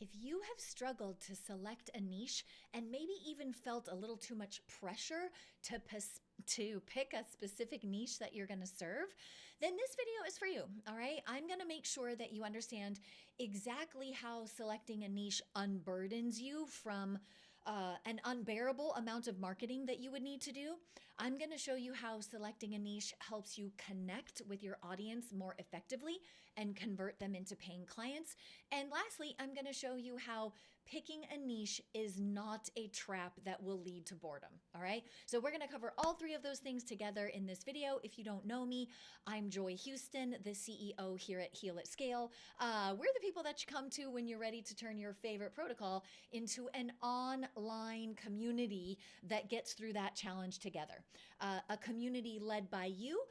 If you have struggled to select a niche and maybe even felt a little too much pressure to pick a specific niche that you're going to serve, then this video is for you. All right. I'm going to make sure that you understand exactly how selecting a niche unburdens you from an unbearable amount of marketing that you would need to do. I'm going to show you how selecting a niche helps you connect with your audience more effectively and convert them into paying clients. And lastly, I'm going to show you how picking a niche is not a trap that will lead to boredom. All right. So we're going to cover all three of those things together in this video. If you don't know me, I'm Joy Houston, the CEO here at HealAtScale. We're the people that you come to when you're ready to turn your favorite protocol into an online community that gets through that challenge together. A community led by you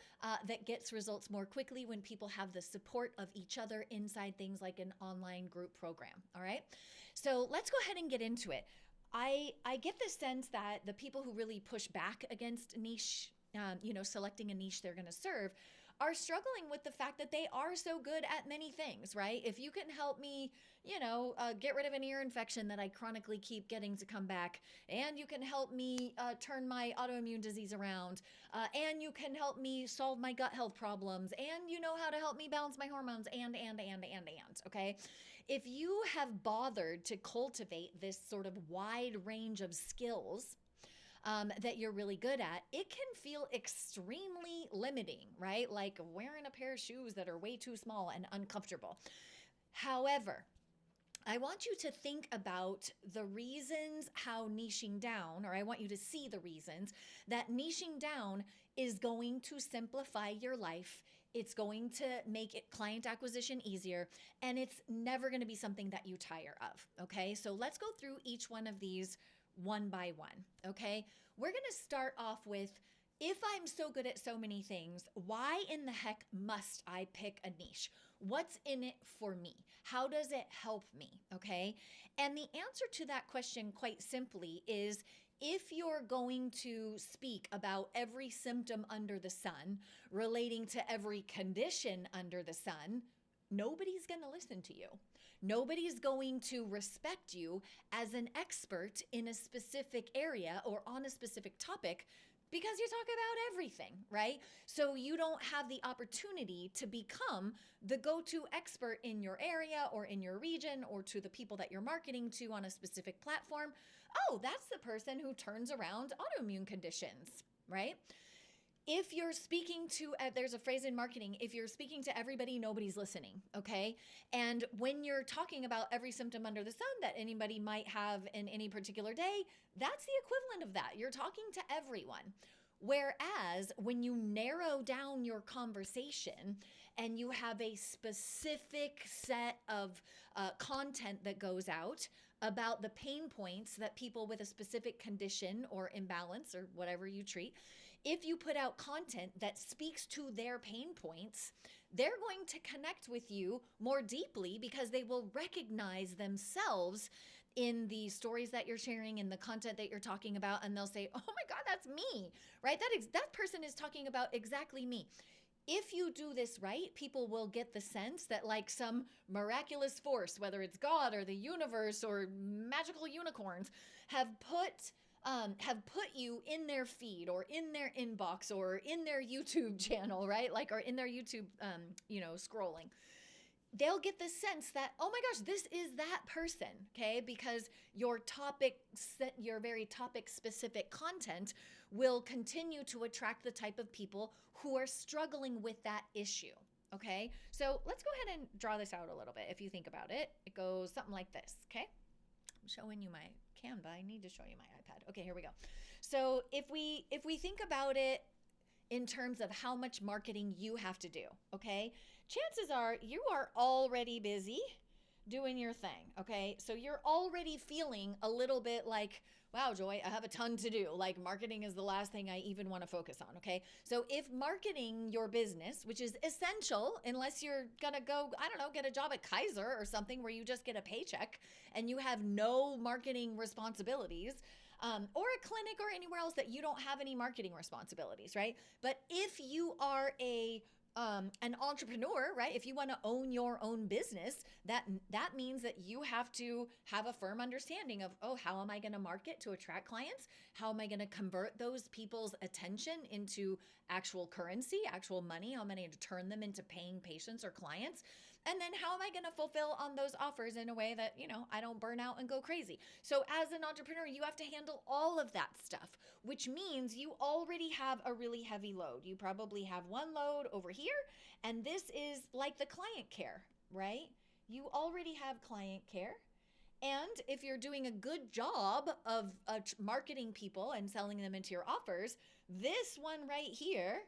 that gets results more quickly when people have the support of each other inside things like an online group program. All right. So let's go ahead and get into it. I get the sense that the people who really push back against niche, selecting a niche they're going to serve, are struggling with the fact that they are so good at many things, right? If you can help me, get rid of an ear infection that I chronically keep getting to come back, and you can help me turn my autoimmune disease around, and you can help me solve my gut health problems, and you know how to help me balance my hormones, and, okay? If you have bothered to cultivate this sort of wide range of skills that you're really good at, it can feel extremely limiting, right? Like wearing a pair of shoes that are way too small and uncomfortable. However, I want you to think about the reasons how niching down, or I want you to see the reasons that niching down is going to simplify your life. It's going to make client acquisition easier, and it's never going to be something that you tire of. Okay, so let's go through each one of these one by one. Okay, we're going to start off with, if I'm so good at so many things, why in the heck must I pick a niche? What's in it for me? How does it help me? Okay. And the answer to that question, quite simply, is if you're going to speak about every symptom under the sun, relating to every condition under the sun, nobody's going to listen to you. Nobody's going to respect you as an expert in a specific area or on a specific topic, because you talk about everything, right? So you don't have the opportunity to become the go-to expert in your area or in your region or to the people that you're marketing to on a specific platform. Oh, that's the person who turns around autoimmune conditions, right? If you're speaking to, there's a phrase in marketing, if you're speaking to everybody, nobody's listening, okay? And when you're talking about every symptom under the sun that anybody might have in any particular day, that's the equivalent of that. You're talking to everyone. Whereas when you narrow down your conversation and you have a specific set of content that goes out about the pain points that people with a specific condition or imbalance or whatever you treat, if you put out content that speaks to their pain points, they're going to connect with you more deeply because they will recognize themselves in the stories that you're sharing, in the content that you're talking about, and they'll say, oh my God, that's me, right? That person is talking about exactly me. If you do this right, people will get the sense that like some miraculous force, whether it's God or the universe or magical unicorns, have put you in their feed or in their inbox or in their YouTube channel, right? Like, or in their YouTube, scrolling. They'll get the sense that, oh my gosh, this is that person, okay? Because your very topic specific content will continue to attract the type of people who are struggling with that issue, okay? So let's go ahead and draw this out a little bit. If you think about it, it goes something like this, okay? I'm showing you my Canva. I need to show you my iPad. Okay, here we go. So if we think about it in terms of how much marketing you have to do, okay? Chances are you are already busy doing your thing, okay? So you're already feeling a little bit like, wow, Joy, I have a ton to do. Like marketing is the last thing I even want to focus on, okay? So if marketing your business, which is essential, unless you're gonna go, I don't know, get a job at Kaiser or something where you just get a paycheck and you have no marketing responsibilities, or a clinic or anywhere else that you don't have any marketing responsibilities, right? But if you are a an entrepreneur, right? If you want to own your own business, that means that you have to have a firm understanding of, oh, how am I going to market to attract clients? How am I going to convert those people's attention into actual currency, actual money? How am I going to turn them into paying patients or clients? And then how am I going to fulfill on those offers in a way that, I don't burn out and go crazy? So as an entrepreneur, you have to handle all of that stuff, which means you already have a really heavy load. You probably have one load over here, and this is like the client care, right? You already have client care. And if you're doing a good job of marketing people and selling them into your offers, this one right here,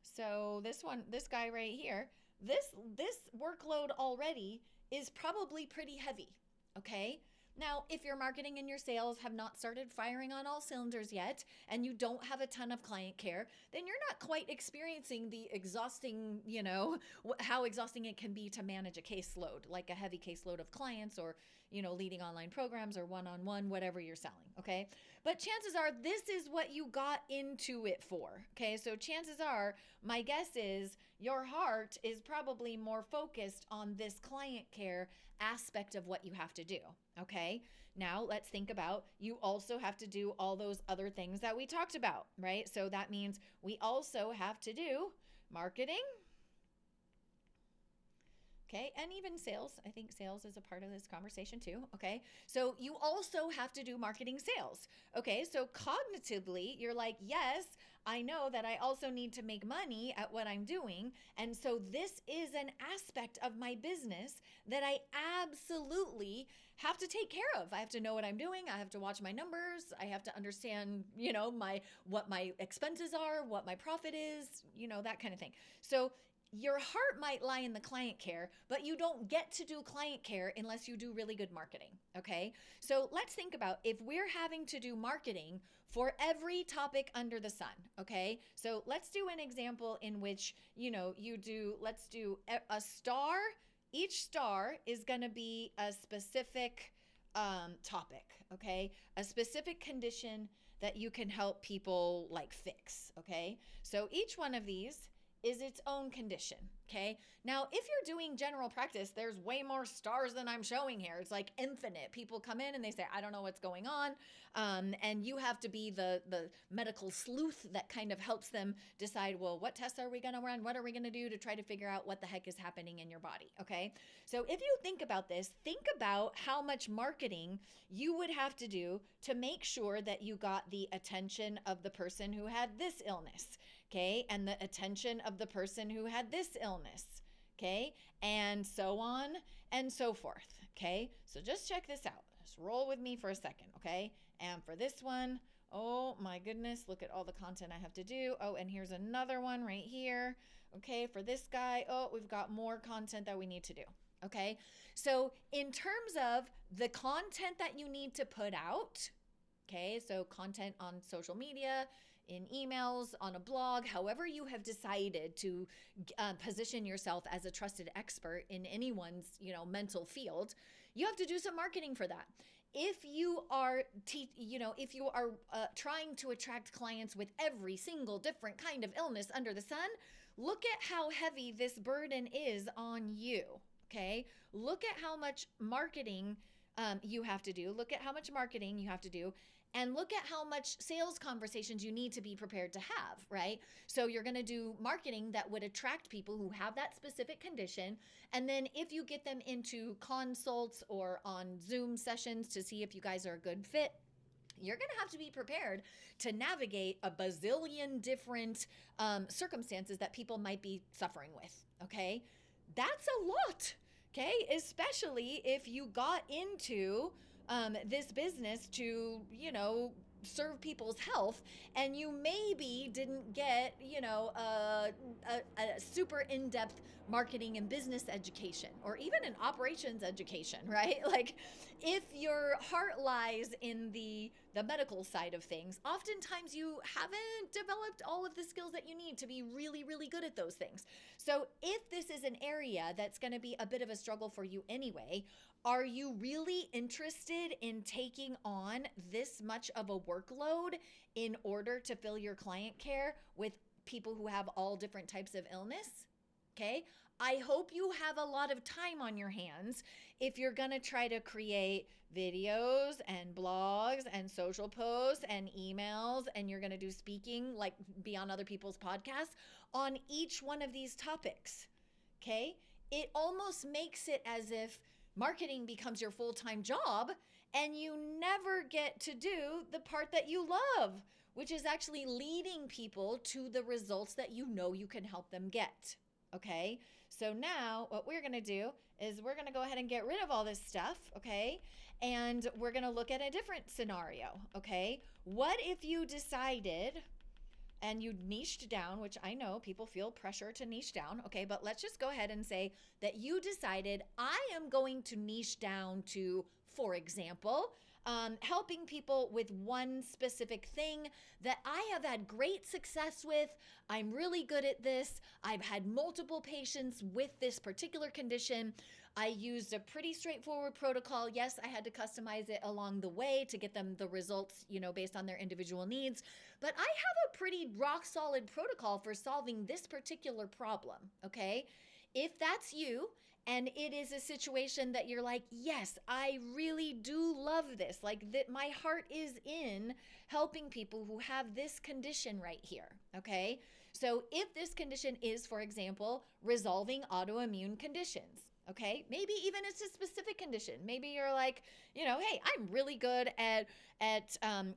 so this guy right here, this workload already is probably pretty heavy, okay? Now, if your marketing and your sales have not started firing on all cylinders yet, and you don't have a ton of client care, then you're not quite experiencing the exhausting, how exhausting it can be to manage a caseload, like a heavy caseload of clients or, leading online programs or one-on-one, whatever you're selling, okay? But chances are this is what you got into it for, okay? So chances are, my guess is your heart is probably more focused on this client care aspect of what you have to do, okay? Now let's think about, you also have to do all those other things that we talked about, right? So that means we also have to do marketing, okay, and even sales. I think sales is a part of this conversation too, okay? So you also have to do marketing sales, okay? So cognitively, you're like, yes, I know that I also need to make money at what I'm doing. And so this is an aspect of my business that I absolutely have to take care of. I have to know what I'm doing. I have to watch my numbers. I have to understand, what my expenses are, what my profit is, that kind of thing. So your heart might lie in the client care, but you don't get to do client care unless you do really good marketing, okay? So let's think about if we're having to do marketing for every topic under the sun, okay? So let's do an example in which, let's do a star. Each star is gonna be a specific topic, okay? A specific condition that you can help people fix, okay? So each one of these is its own condition, okay? Now, if you're doing general practice, there's way more stars than I'm showing here. It's like infinite. People come in and they say, I don't know what's going on. And you have to be the medical sleuth that kind of helps them decide, well, what tests are we gonna run? What are we gonna do to try to figure out what the heck is happening in your body, okay? So if you think about this, think about how much marketing you would have to do to make sure that you got the attention of the person who had this illness, okay? And the attention of the person who had this illness, okay? And so on and so forth, okay? So just check this out. Just roll with me for a second, okay? And for this one, oh my goodness, look at all the content I have to do. Oh, and here's another one right here. Okay, for this guy, oh, we've got more content that we need to do. Okay, so in terms of the content that you need to put out, okay, so content on social media, in emails, on a blog, however you have decided to position yourself as a trusted expert in anyone's, mental field, you have to do some marketing for that. If you are, trying to attract clients with every single different kind of illness under the sun, look at how heavy this burden is on you, okay? Look at how much marketing you have to do. Look at how much marketing you have to do. And look at how much sales conversations you need to be prepared to have, right? So you're going to do marketing that would attract people who have that specific condition. And then if you get them into consults or on Zoom sessions to see if you guys are a good fit, you're going to have to be prepared to navigate a bazillion different circumstances that people might be suffering with, okay? That's a lot, okay? Especially if you got into this business to, serve people's health, and you maybe didn't get, a super in-depth marketing and business education, or even an operations education, right? Like, if your heart lies in the medical side of things, oftentimes you haven't developed all of the skills that you need to be really, really good at those things. So if this is an area that's going to be a bit of a struggle for you anyway, are you really interested in taking on this much of a workload in order to fill your client care with people who have all different types of illness? Okay. I hope you have a lot of time on your hands if you're going to try to create videos and blogs and social posts and emails, and you're going to do speaking, like be on other people's podcasts on each one of these topics. Okay. It almost makes it as if marketing becomes your full-time job and you never get to do the part that you love, which is actually leading people to the results that you know you can help them get. Okay. So now what we're going to do is we're going to go ahead and get rid of all this stuff. Okay. And we're going to look at a different scenario. Okay. What if you decided and you niched down, which I know people feel pressure to niche down. Okay. But let's just go ahead and say that you decided I am going to niche down to, for example, helping people with one specific thing that I have had great success with. I'm really good at this. I've had multiple patients with this particular condition. I used a pretty straightforward protocol. Yes, I had to customize it along the way to get them the results, based on their individual needs. But I have a pretty rock solid protocol for solving this particular problem, okay? If that's you, and it is a situation that you're like, yes, I really do love this. Like that, my heart is in helping people who have this condition right here. Okay. So if this condition is, for example, resolving autoimmune conditions, okay, maybe even it's a specific condition. Maybe you're like, hey, I'm really good at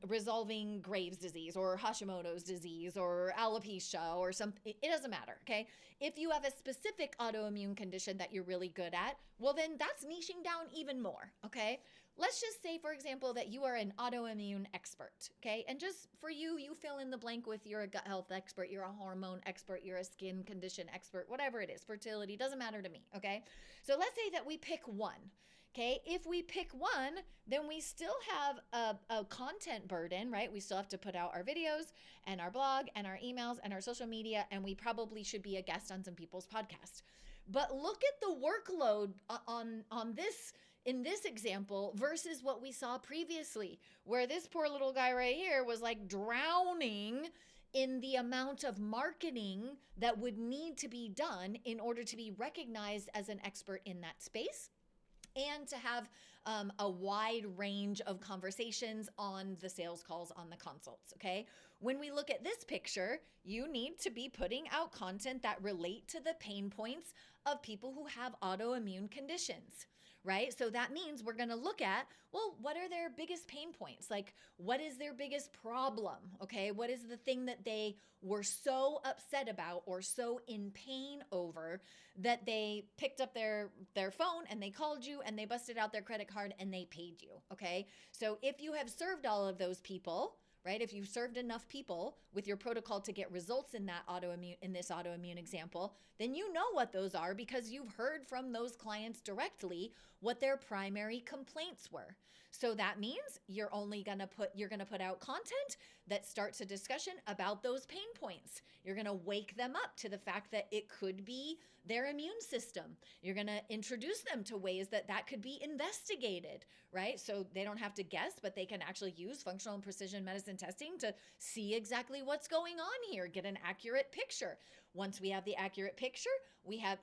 resolving Graves' disease or Hashimoto's disease or alopecia or something. It doesn't matter. Okay. If you have a specific autoimmune condition that you're really good at, well, then that's niching down even more. Okay. Let's just say, for example, that you are an autoimmune expert. Okay. And just for you, you fill in the blank with you're a gut health expert, you're a hormone expert, you're a skin condition expert, whatever it is, fertility, doesn't matter to me. Okay. So let's say that we pick one. Okay, if we pick one, then we still have a content burden, right? We still have to put out our videos and our blog and our emails and our social media, and we probably should be a guest on some people's podcasts. But look at the workload on this, in this example, versus what we saw previously, where this poor little guy right here was like drowning in the amount of marketing that would need to be done in order to be recognized as an expert in that space, and to have a wide range of conversations on the sales calls, on the consults, okay? When we look at this picture, you need to be putting out content that relate to the pain points of people who have autoimmune conditions, right? So that means we're going to look at, well, what are their biggest pain points? Like, what is their biggest problem? Okay. What is the thing that they were so upset about or so in pain over that they picked up their phone and they called you and they busted out their credit card and they paid you? Okay. So if you have served all of those people, right? If you've served enough people with your protocol to get results in this autoimmune example, then you know what those are because you've heard from those clients directly what their primary complaints were. So that means you're going to put out content that starts a discussion about those pain points. You're going to wake them up to the fact that it could be their immune system. You're going to introduce them to ways that could be investigated, right? So they don't have to guess, but they can actually use functional and precision medicine testing to see exactly what's going on here, get an accurate picture. Once we have the accurate picture,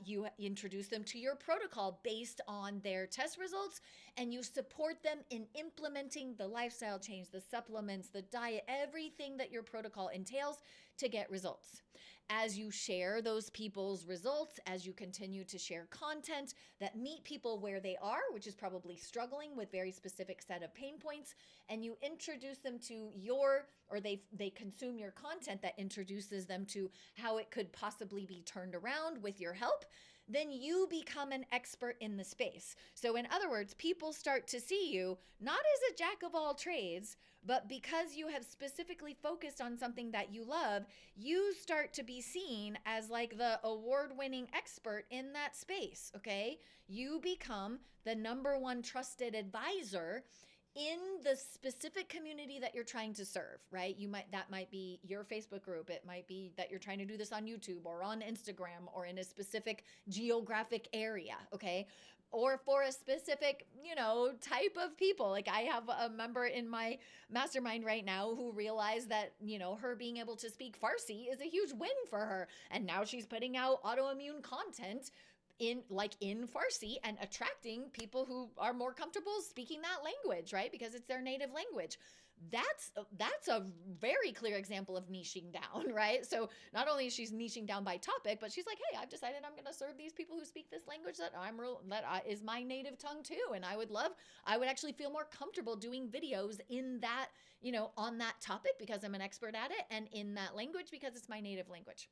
you introduce them to your protocol based on their test results, and you support them in implementing the lifestyle change, the supplements, the diet, everything that your protocol entails to get results. As you share those people's results, as you continue to share content that meet people where they are, which is probably struggling with very specific set of pain points, and you introduce them to they consume your content that introduces them to how it could possibly be turned around with your help, then you become an expert in the space. So in other words, people start to see you not as a jack of all trades, but because you have specifically focused on something that you love, you start to be seen as like the award-winning expert in that space, okay? You become the number one trusted advisor in the specific community that you're trying to serve, right? That might be your Facebook group. It might be that you're trying to do this on YouTube or on Instagram or in a specific geographic area, okay? or for a specific, type of people. Like I have a member in my mastermind right now who realized that, her being able to speak Farsi is a huge win for her. And now she's putting out autoimmune content in Farsi and attracting people who are more comfortable speaking that language, right? Because it's their native language. That's a very clear example of niching down, right? So not only is she niching down by topic, but she's like, hey, I've decided I'm going to serve these people who speak this language that is my native tongue too. And I would actually feel more comfortable doing videos in that, on that topic because I'm an expert at it, and in that language because it's my native language.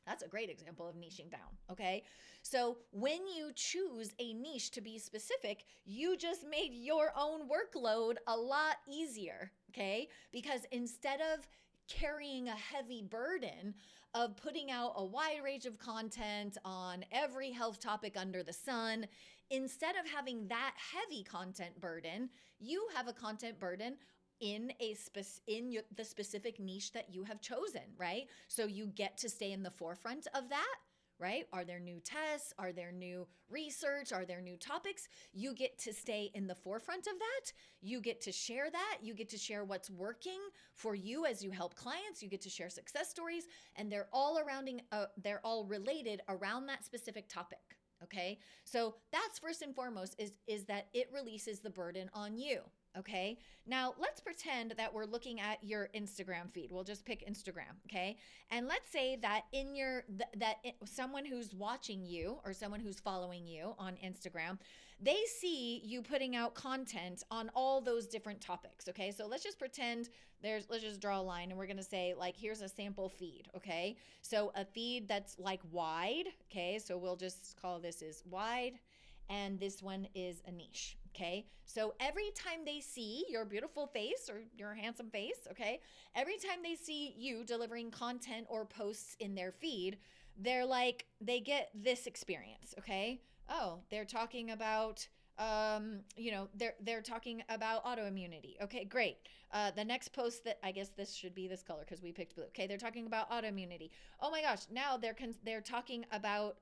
That's a great example of niching down, okay? So when you choose a niche to be specific, you just made your own workload a lot easier, okay? Because instead of carrying a heavy burden of putting out a wide range of content on every health topic under the sun, instead of having that heavy content burden, you have a content burden in the specific niche that you have chosen, right? So you get to stay in the forefront of that, right? Are there new tests? Are there new research? Are there new topics? You get to stay in the forefront of that. You get to share that. You get to share what's working for you as you help clients. You get to share success stories, and they're all related around that specific topic. Okay. So that's first and foremost is that it releases the burden on you. Okay. Now let's pretend that we're looking at your Instagram feed. We'll just pick Instagram. Okay. And let's say that someone who's watching you or someone who's following you on Instagram, they see you putting out content on all those different topics. Okay. So let's just pretend let's just draw a line, and we're going to say here's a sample feed. Okay. So a feed that's wide. Okay. So we'll just call this is wide, and this one is a niche. Okay. So every time they see your beautiful face or your handsome face, okay, every time they see you delivering content or posts in their feed, they get this experience. Okay. Oh, they're talking about, they're talking about autoimmunity. Okay, great. The next post that I guess this should be this color because we picked blue. Okay. They're talking about autoimmunity. Oh my gosh. Now they're talking about,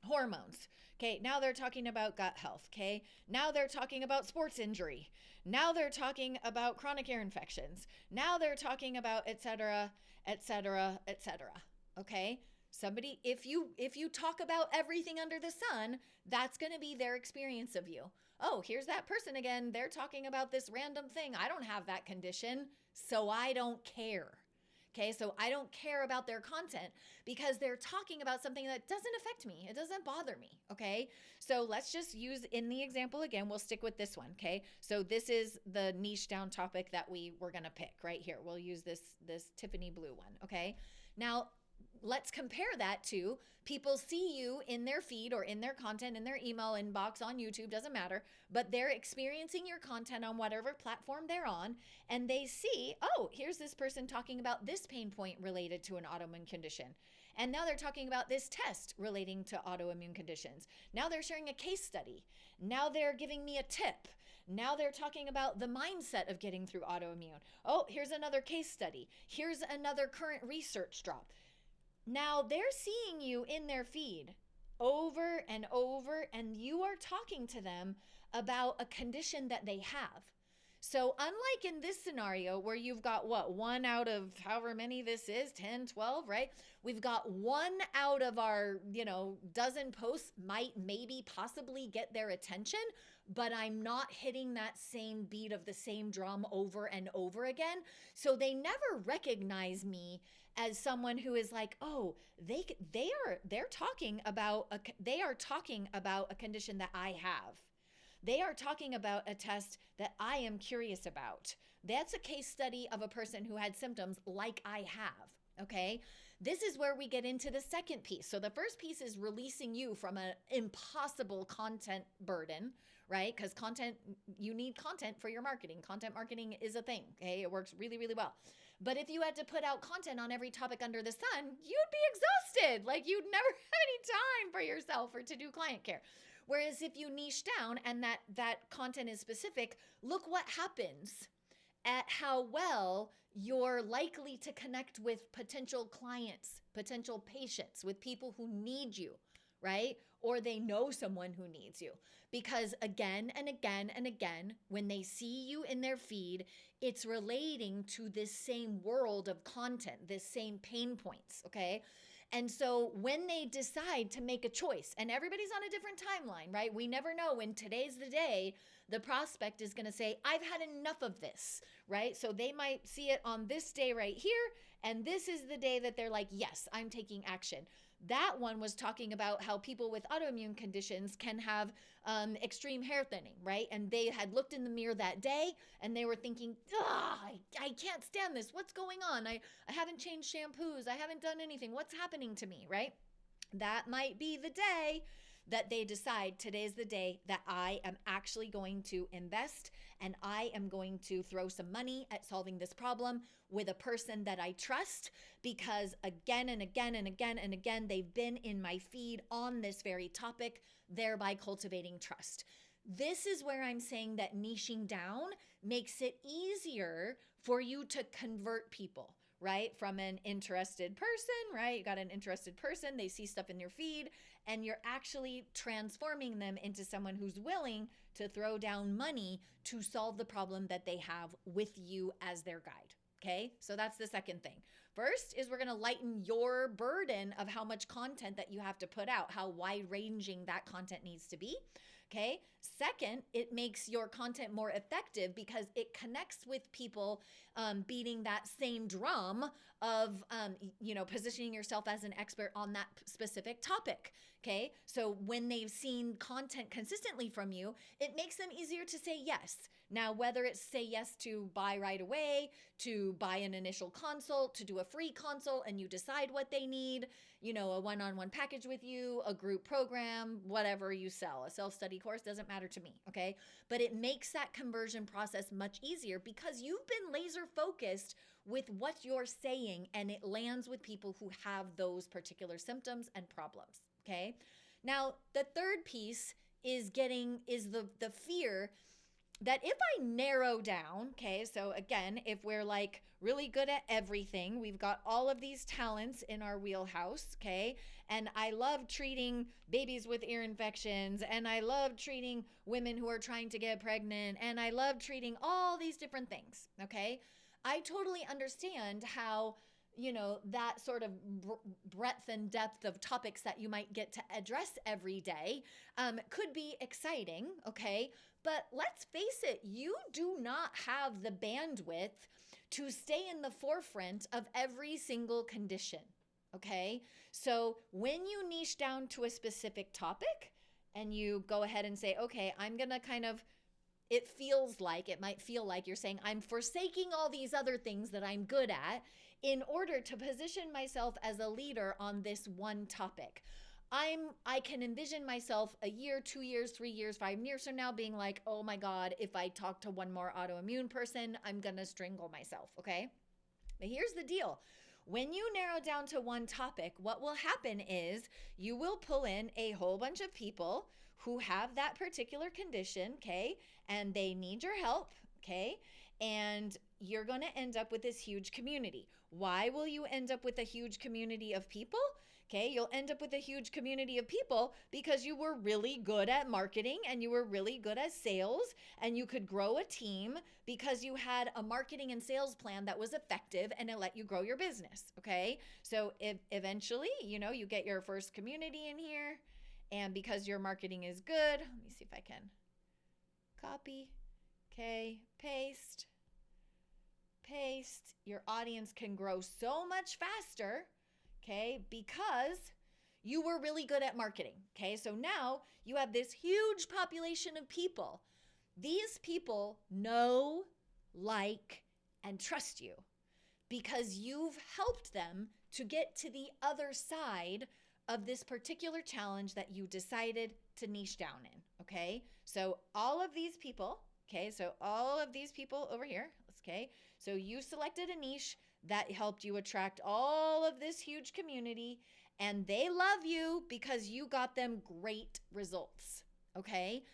hormones. Okay. Now they're talking about gut health. Okay. Now they're talking about sports injury. Now they're talking about chronic ear infections. Now they're talking about et cetera, et cetera, et cetera. Okay. If you talk about everything under the sun, that's going to be their experience of you. Oh, here's that person again. They're talking about this random thing. I don't have that condition, so I don't care. Okay, so I don't care about their content because they're talking about something that doesn't affect me. It doesn't bother me. Okay, so let's just use in the example again. We'll stick with this one. Okay, so this is the niche down topic that we were going to pick right here. We'll use this Tiffany blue one. Okay, now let's compare that to people see you in their feed or in their content, in their email inbox, on YouTube, doesn't matter, but they're experiencing your content on whatever platform they're on, and they see, oh, here's this person talking about this pain point related to an autoimmune condition. And now they're talking about this test relating to autoimmune conditions. Now they're sharing a case study. Now they're giving me a tip. Now they're talking about the mindset of getting through autoimmune. Oh, here's another case study. Here's another current research drop. Now they're seeing you in their feed over and over, and you are talking to them about a condition that they have. So unlike in this scenario where you've got one out of however many this is, 10, 12, right? We've got one out of our, dozen posts might maybe possibly get their attention, but I'm not hitting that same beat of the same drum over and over again. So they never recognize me as someone who is like, oh, they're talking about a condition that I have. They are talking about a test that I am curious about. That's a case study of a person who had symptoms like I have, okay? This is where we get into the second piece. So the first piece is releasing you from an impossible content burden, right? Because you need content for your marketing. Content marketing is a thing, okay? It works really, really well. But if you had to put out content on every topic under the sun, you'd be exhausted. You'd never have any time for yourself or to do client care. Whereas if you niche down and that content is specific, look what happens at how well you're likely to connect with potential clients, potential patients, with people who need you, right? Or they know someone who needs you. Because again and again and again, when they see you in their feed, it's relating to this same world of content, this same pain points, okay? And so when they decide to make a choice, and everybody's on a different timeline, right? We never know when today's the day the prospect is going to say, I've had enough of this, right? So they might see it on this day right here, and this is the day that they're like, yes, I'm taking action. That one was talking about how people with autoimmune conditions can have extreme hair thinning, right? And they had looked in the mirror that day and they were thinking, I can't stand this. What's going on? I haven't changed shampoos. I haven't done anything. What's happening to me, right? That might be the day that they decide today's the day that I am actually going to invest and I am going to throw some money at solving this problem with a person that I trust, because again and again and again and again, they've been in my feed on this very topic, thereby cultivating trust. This is where I'm saying that niching down makes it easier for you to convert people, right? From an interested person, right? You got an interested person, they see stuff in your feed, and you're actually transforming them into someone who's willing to throw down money to solve the problem that they have with you as their guide. Okay, so that's the second thing. First is we're going to lighten your burden of how much content that you have to put out, how wide ranging that content needs to be. Okay. Second, it makes your content more effective because it connects with people beating that same drum of, positioning yourself as an expert on that specific topic. Okay. So when they've seen content consistently from you, it makes them easier to say yes. Now, whether it's say yes to buy right away, to buy an initial consult, to do a free consult and you decide what they need, a one-on-one package with you, a group program, whatever you sell, a self-study course, doesn't matter to me, okay? But it makes that conversion process much easier because you've been laser focused with what you're saying and it lands with people who have those particular symptoms and problems, okay? Now, the third piece is the fear that if I narrow down, okay, so again, if we're like really good at everything, we've got all of these talents in our wheelhouse, okay, and I love treating babies with ear infections, and I love treating women who are trying to get pregnant, and I love treating all these different things, okay, I totally understand how, that sort of breadth and depth of topics that you might get to address every day could be exciting, okay? But let's face it, you do not have the bandwidth to stay in the forefront of every single condition, okay? So when you niche down to a specific topic and you go ahead and say, okay, I'm gonna it might feel like you're saying, I'm forsaking all these other things that I'm good at in order to position myself as a leader on this one topic. I can envision myself a year, 2 years, 3 years, 5 years from now being like, oh my God, if I talk to one more autoimmune person, I'm gonna strangle myself, okay? But here's the deal. When you narrow down to one topic, what will happen is you will pull in a whole bunch of people who have that particular condition, okay? And they need your help, okay? And you're gonna end up with this huge community. Why will you end up with a huge community of people? Okay, you'll end up with a huge community of people because you were really good at marketing and you were really good at sales and you could grow a team because you had a marketing and sales plan that was effective and it let you grow your business, okay? So if eventually, you get your first community in here and because your marketing is good, let me see if I can copy, okay, paste, your audience can grow so much faster, okay, because you were really good at marketing, okay? So now you have this huge population of people. These people know, like, and trust you because you've helped them to get to the other side of this particular challenge that you decided to niche down in, okay? So all of these people, okay, over here, okay? So you selected a niche that helped you attract all of this huge community and they love you because you got them great results, okay?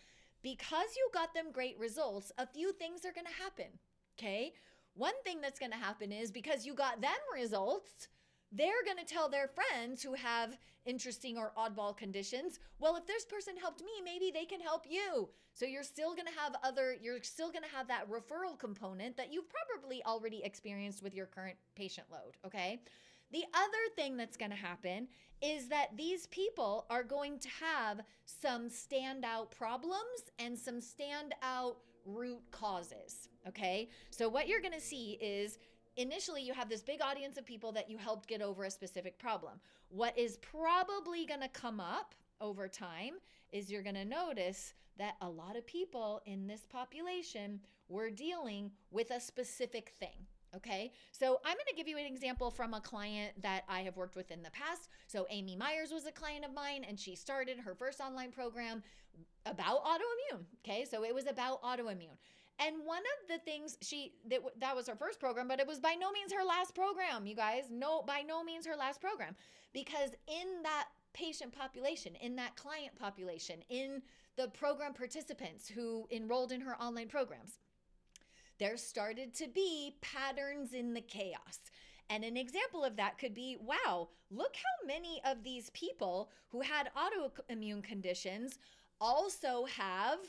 Because you got them great results, a few things are gonna happen, okay? One thing that's gonna happen is because you got them results, they're going to tell their friends who have interesting or oddball conditions, well, if this person helped me, maybe they can help you. So you're still going to have that referral component that you've probably already experienced with your current patient load, okay? The other thing that's going to happen is that these people are going to have some standout problems and some standout root causes, okay? So what you're going to see is initially you have this big audience of people that you helped get over a specific problem. What is probably going to come up over time is you're going to notice that a lot of people in this population were dealing with a specific thing. Okay, so I'm going to give you an example from a client that I have worked with in the past. So Amy Myers was a client of mine, and she started her first online program about autoimmune. Okay, so it was about autoimmune. And one of the things that was her first program, but it was by no means her last program, you guys. No, by no means her last program. Because in that patient population, in that client population, in the program participants who enrolled in her online programs, there started to be patterns in the chaos. And an example of that could be, wow, look how many of these people who had autoimmune conditions also have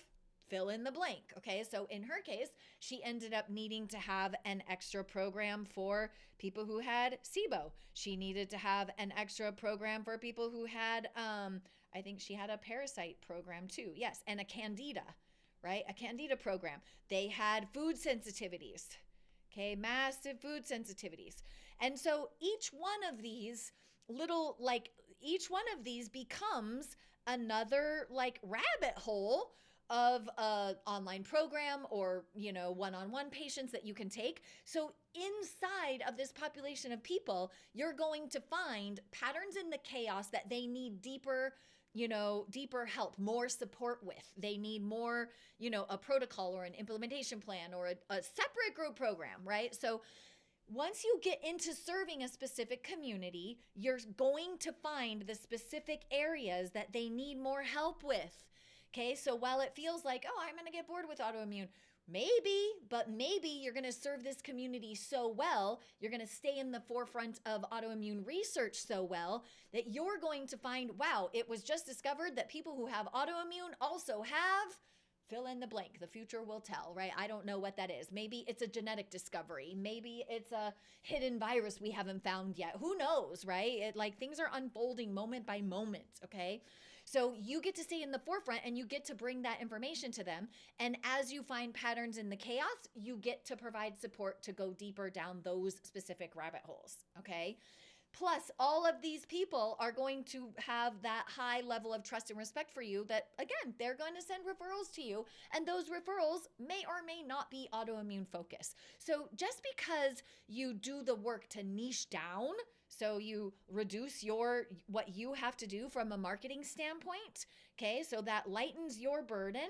fill in the blank. Okay, so in her case, she ended up needing to have an extra program for people who had SIBO. She needed to have an extra program for people who had, I think she had a parasite program too. Yes, and a candida, right? A candida program. They had food sensitivities, okay? Massive food sensitivities. And so each one of these becomes another rabbit hole of a online program or, one-on-one patients that you can take. So inside of this population of people, you're going to find patterns in the chaos that they need deeper help, more support with. They need more, a protocol or an implementation plan or a separate group program, right? So once you get into serving a specific community, you're going to find the specific areas that they need more help with. Okay, so while it feels like, oh, I'm going to get bored with autoimmune, maybe you're going to serve this community so well, you're going to stay in the forefront of autoimmune research so well that you're going to find, wow, it was just discovered that people who have autoimmune also have fill in the blank. The future will tell, right? I don't know what that is. Maybe it's a genetic discovery. Maybe it's a hidden virus we haven't found yet. Who knows, right? Things are unfolding moment by moment, okay? So you get to stay in the forefront and you get to bring that information to them. And as you find patterns in the chaos, you get to provide support to go deeper down those specific rabbit holes, okay? Plus, all of these people are going to have that high level of trust and respect for you that, again, they're going to send referrals to you. And those referrals may or may not be autoimmune focused. So just because you do the work to niche down, so you reduce what you have to do from a marketing standpoint, okay? So that lightens your burden.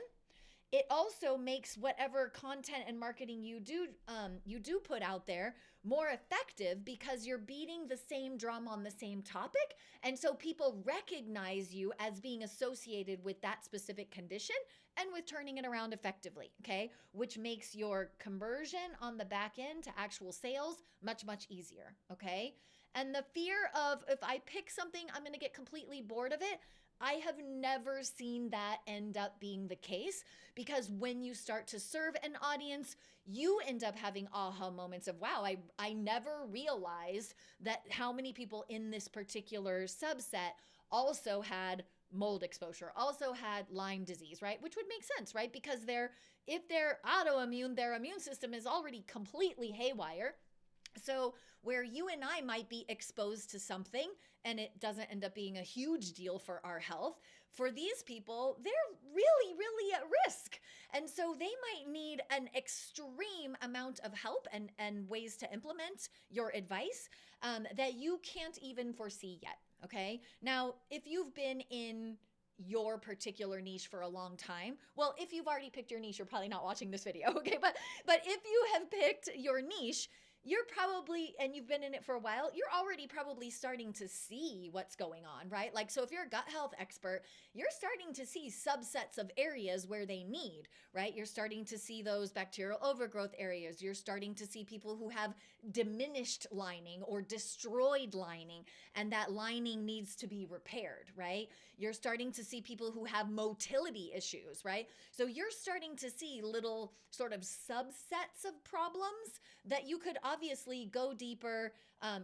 It also makes whatever content and marketing you do put out there more effective because you're beating the same drum on the same topic. And so people recognize you as being associated with that specific condition and with turning it around effectively, okay? Which makes your conversion on the back end to actual sales much, much easier, okay? And the fear of, if I pick something, I'm going to get completely bored of it. I have never seen that end up being the case, because when you start to serve an audience, you end up having aha moments of, wow, I never realized that how many people in this particular subset also had mold exposure, also had Lyme disease, right? Which would make sense, right? Because if they're autoimmune, their immune system is already completely haywire. So where you and I might be exposed to something and it doesn't end up being a huge deal for our health, for these people, they're really, really at risk. And so they might need an extreme amount of help and ways to implement your advice that you can't even foresee yet, okay? Now, if you've been in your particular niche for a long time, well, if you've already picked your niche, you're probably not watching this video, okay? But if you have picked your niche, you're probably, and you've been in it for a while, you're already probably starting to see what's going on, right? Like, so if you're a gut health expert, you're starting to see subsets of areas where they need, right? You're starting to see those bacterial overgrowth areas. You're starting to see people who have diminished lining or destroyed lining, and that lining needs to be repaired, right? You're starting to see people who have motility issues, right? So you're starting to see little sort of subsets of problems that you could obviously go deeper,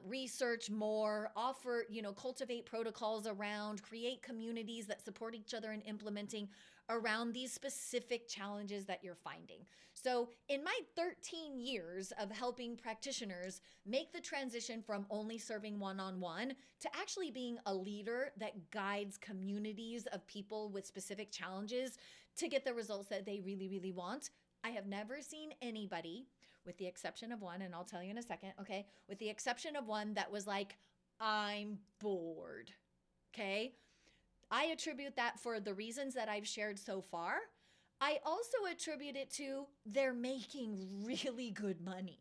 research more, offer, cultivate protocols around, create communities that support each other in implementing around these specific challenges that you're finding. So in my 13 years of helping practitioners make the transition from only serving one-on-one to actually being a leader that guides communities of people with specific challenges to get the results that they really, really want, I have never seen anybody, with the exception of one, and I'll tell you in a second, okay? With the exception of one that was like, I'm bored, okay? I attribute that for the reasons that I've shared so far. I also attribute it to they're making really good money,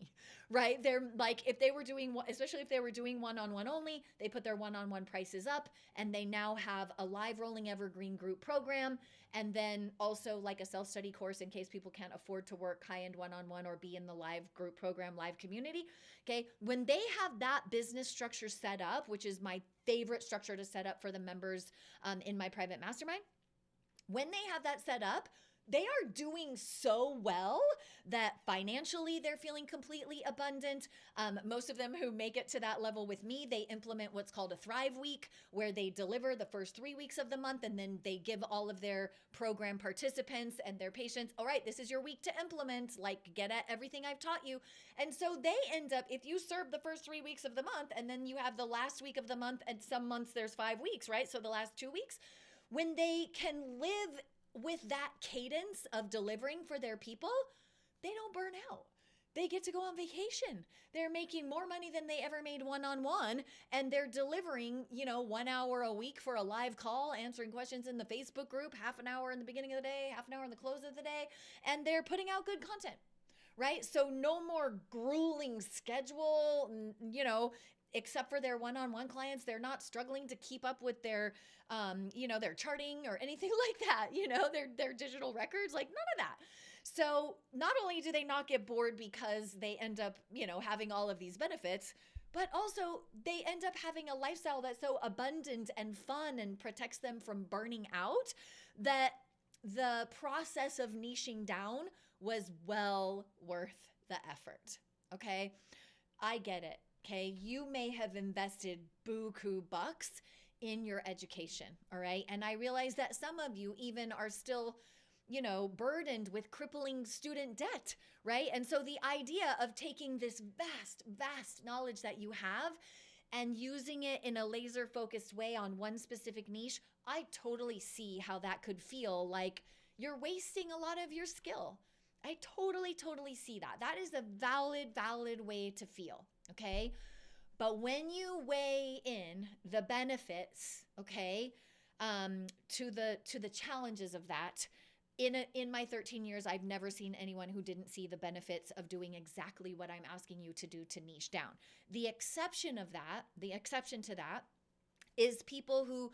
right? They're like, if they were doing, especially if they were doing one-on-one only, they put their one-on-one prices up, and they now have a live rolling evergreen group program. And then also like a self-study course in case people can't afford to work high-end one-on-one or be in the live group program, live community. Okay. When they have that business structure set up, which is my favorite structure to set up for the members in my private mastermind, when they have that set up, they are doing so well that financially they're feeling completely abundant. Most of them who make it to that level with me, they implement what's called a Thrive Week, where they deliver the first 3 weeks of the month, and then they give all of their program participants and their patients, all right, this is your week to implement, like get at everything I've taught you. And so they end up, if you serve the first 3 weeks of the month, and then you have the last week of the month, and some months there's 5 weeks, right? So the last 2 weeks, when they can live with that cadence of delivering for their people, they don't burn out. They get to go on vacation. They're making more money than they ever made one-on-one, and they're delivering, 1 hour a week for a live call, answering questions in the Facebook group, half an hour in the beginning of the day, half an hour in the close of the day, and they're putting out good content, right? So no more grueling schedule, except for their one-on-one clients. They're not struggling to keep up with their, their charting or anything like that, their digital records, like none of that. So not only do they not get bored because they end up, having all of these benefits, but also they end up having a lifestyle that's so abundant and fun and protects them from burning out that the process of niching down was well worth the effort. Okay. I get it. Okay. You may have invested buku bucks in your education. All right. And I realize that some of you even are still, burdened with crippling student debt, right? And so the idea of taking this vast, vast knowledge that you have and using it in a laser focused way on one specific niche, I totally see how that could feel like you're wasting a lot of your skill. I totally see that. That is a valid way to feel, okay? But when you weigh in the benefits, okay, to the challenges of that, in my 13 years, I've never seen anyone who didn't see the benefits of doing exactly what I'm asking you to do to niche down. The exception to that is people who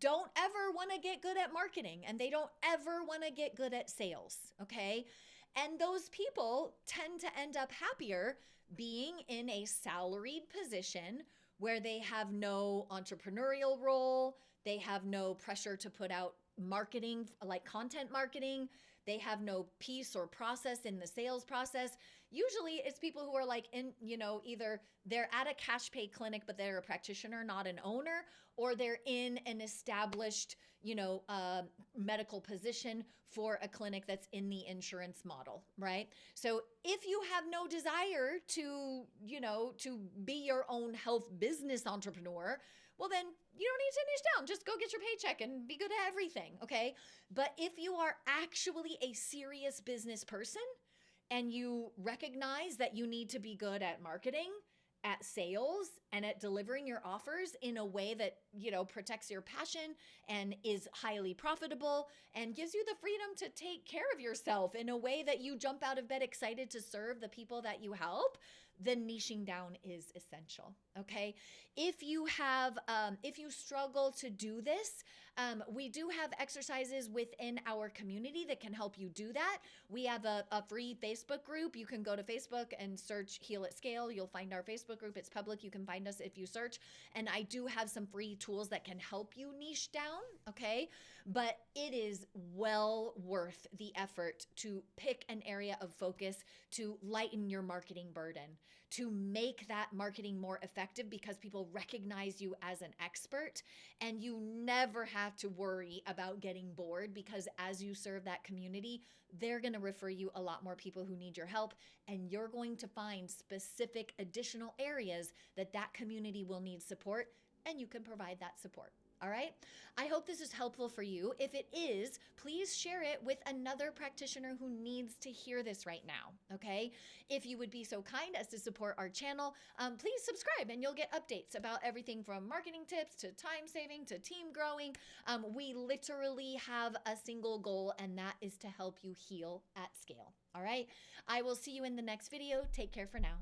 don't ever want to get good at marketing, and they don't ever want to get good at sales, okay? And those people tend to end up happier being in a salaried position where they have no entrepreneurial role, they have no pressure to put out marketing, like content marketing, they have no piece or process in the sales process. Usually it's people who are like in, either they're at a cash pay clinic, but they're a practitioner, not an owner, or they're in an established, medical position for a clinic that's in the insurance model, right? So if you have no desire to, to be your own health business entrepreneur, well, then you don't need to niche down. Just go get your paycheck and be good at everything, okay? But if you are actually a serious business person and you recognize that you need to be good at marketing, at sales, and at delivering your offers in a way that, protects your passion and is highly profitable and gives you the freedom to take care of yourself in a way that you jump out of bed excited to serve the people that you help, the niching down is essential. Okay. If you struggle to do this, we do have exercises within our community that can help you do that. We have a free Facebook group. You can go to Facebook and search HealAtScale. You'll find our Facebook group. It's public. You can find us if you search. And I do have some free tools that can help you niche down. Okay. But it is well worth the effort to pick an area of focus to lighten your marketing burden, to make that marketing more effective because people recognize you as an expert, and you never have to worry about getting bored because as you serve that community, they're going to refer you a lot more people who need your help, and you're going to find specific additional areas that that community will need support, and you can provide that support. All right. I hope this is helpful for you. If it is, please share it with another practitioner who needs to hear this right now. Okay. If you would be so kind as to support our channel, please subscribe and you'll get updates about everything from marketing tips to time saving to team growing. We literally have a single goal, and that is to help you heal at scale. All right. I will see you in the next video. Take care for now.